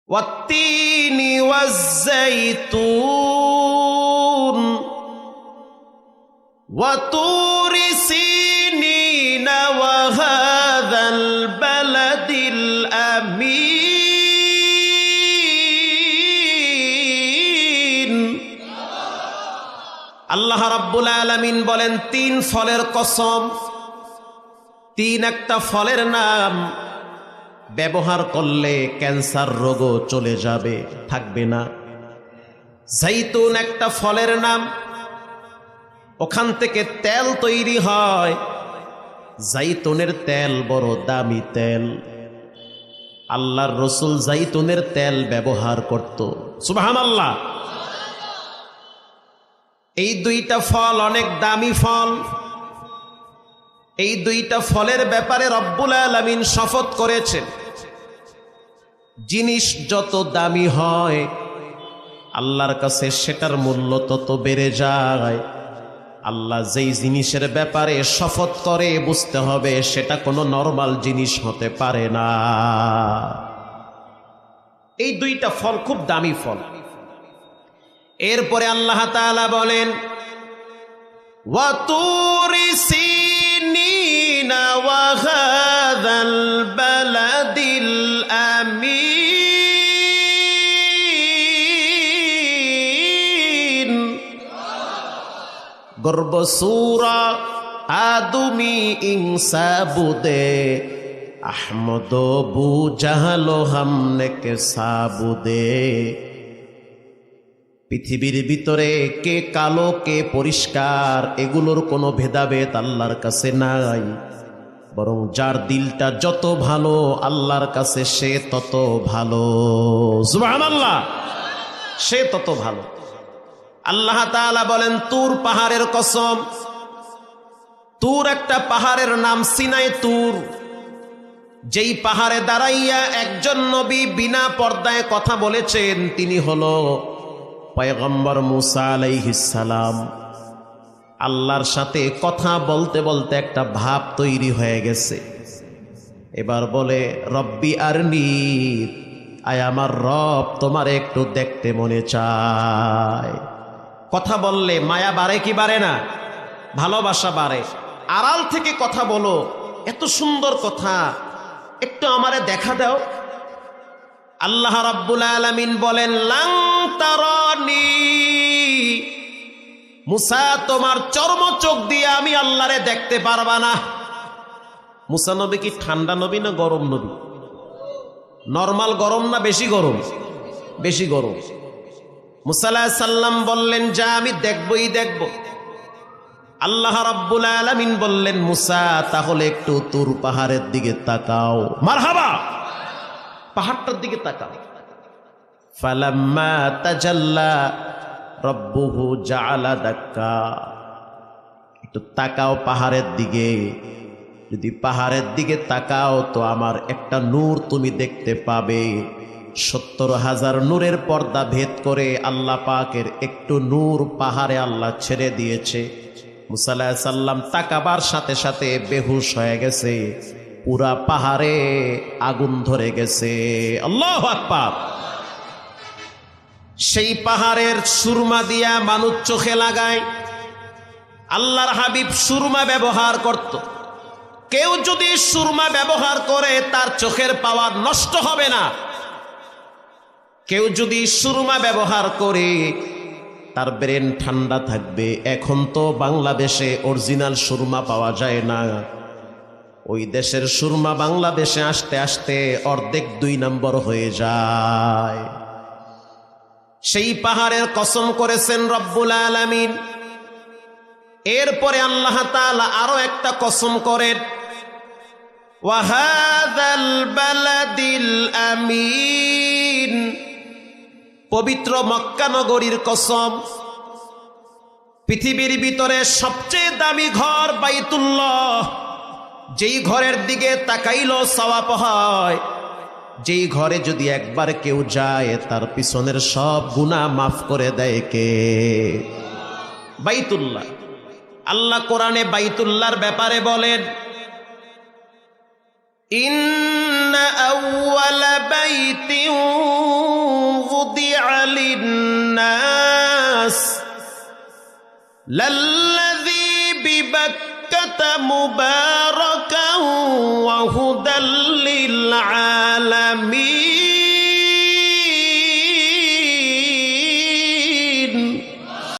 ওয়াত্তিনি ওয়াজ্জাইতুন ওয়া তুরি সিনিন ওয়া হাযাল বালাদিল আমিন। আল্লাহ রাব্বুল আলামিন বলেন, 3 ফলের কসম। 3 একটা ফলের নাম, ব্যবহার করলে ক্যান্সার রোগও চলে যাবে, থাকবে না। জাইতুন একটা ফলের নাম, ওখান থেকে তেল তৈরি হয়। জাইতুনের তেল বড় দামি তেল। আল্লাহর রসুল জাইতুনের তেল ব্যবহার করত। সুবহানাল্লাহ। এই 2টা ফল অনেক দামি ফল। এই 2টা ফলের ব্যাপারে রব্বুল আলামিন শপথ করেছেন, জিনিস যত দামি হয় আল্লাহর কাছে সেটার মূল্য তত বেড়ে যায়। আল্লাহ যেই জিনিসের ব্যাপারে শপথ করে বুঝতে হবে সেটা কোনো নরমাল জিনিস হতে পারে না। এই 2টা ফল খুব দামি ফল। এরপরে আল্লাহ তাআলা বলেন, ওয়া তুরি সিনিনা ওয়া হাযাল বালাদিল আমিন। গর্ব সূরা আদমি ইনসাবুদে আহমদ বু জাহালো হামনে কে সাবুদে। পৃথিবীর ভিতরে কে কালো কে পরিষ্কার এগুলোর কোনো ভেদাভেদ আল্লাহর কাছে নাই, বরং যার দিলটা যত ভালো আল্লাহর কাছে সে তত ভালো। সুবহানাল্লাহ, সে তত ভালো। আল্লাহ তাআলা বলেন, তুর পাহাড়ের কসম। তুর একটা পাহাড়ের নাম, সিনাই তুর। যেই পাহাড়ে দাঁড়াইয়া একজন নবী বিনা পর্দায় কথা বলেছেন তিনি হলো পয়গম্বর মুসা আলাইহিস সালাম। আল্লাহর সাথে কথা বলতে বলতে একটা ভাব তৈরি হয়ে গেছে। এবার বলে, রব্বি আরনি, আয় আমার রব তোমার একটু দেখতে মনে চায়। কথা বললে মায়া বাড়ে কি বাড়ে না? ভালোবাসা বাড়ে। আড়াল থেকে কথা বলো, এত সুন্দর কথা, একটু আমারে দেখা দাও। আল্লাহ রাব্বুল আলামিন বলেন, লাং তারানি, মুসা তোমার চর্ম চোখ দিয়ে আমি আল্লাহরে দেখতে পারবা না। মুসা নবী কি ঠান্ডা নবী না গরম নবী? নরমাল গরম না বেশি গরম? বেশি গরম। মুসা আলাইহিস সালাম বললেন, যা আমি দেখবই দেখব। আল্লাহ রাব্বুল আলামিন বললেন, মুসা তাহলে একটু তুর পাহাড়ের দিকে তাকাও। মারহাবা, পাহাড়টার দিকে তাকাও। ফালাম্মা তাজাল্লা রব্বুহু জাআলা দাক্কা, একটু তাকাও পাহাড়ের দিকে। যদি পাহাড়ের দিকে তাকাও তো আমার একটা নূর তুমি দেখতে পাবে। 70,000 নূরের পর্দা ভেদ করে আল্লাহ পাকের একটু নূর পাহাড়ে আল্লাহ ছেড়ে দিয়েছে। মুসা আলাইহিস সালাম তাকাবার সাথে সাথে বেহুশ হয়ে গেছে। পুরা পাহাড়ে আগুন ধরে গেছে। আল্লাহু আকবার। সেই পাহাড়ের সুরমা দিয়া মানুষ চোখে লাগায়। আল্লাহর হাবিব সুরমা ব্যবহার করত। কেউ যদি সুরমা ব্যবহার করে তার চোখের পাওয়ার নষ্ট হবে না। কেউ যদি সুরমা ব্যবহার করে তার ব্রেন ঠান্ডা থাকবে। এখন তো বাংলাদেশে অরিজিনাল সুরমা পাওয়া যায় না। ওই দেশের সুরমা বাংলাদেশে আসতে আসতে অর্ধেক 2 নম্বর হয়ে যায়। সেই পাহাড়ের কসম করেছেন রব্বুল আলামিন। এরপরে আল্লাহ তাআলা আরো একটা কসম করেন, ওয়া হাযাল বালাদিল আমিন, পবিত্র মক্কা নগরীর কসম। পৃথিবীর ভিতরে সবচেয়ে দামি ঘর বাইতুল্লাহ। যেই ঘরের দিকে তাকাইলো সওয়াব হয়। যেই ঘরে যদি একবার কেউ যায় তার পিছনের সব গুনাহ মাফ করে দেয় কে? বাইতুল্লাহ। আল্লাহ কোরআনে বাইতুল্লাহর ব্যাপারে বলেন, ইন্না আউওয়ালা বাইতিন লাল্লাযী বিবাক্কাতা মুবারাকান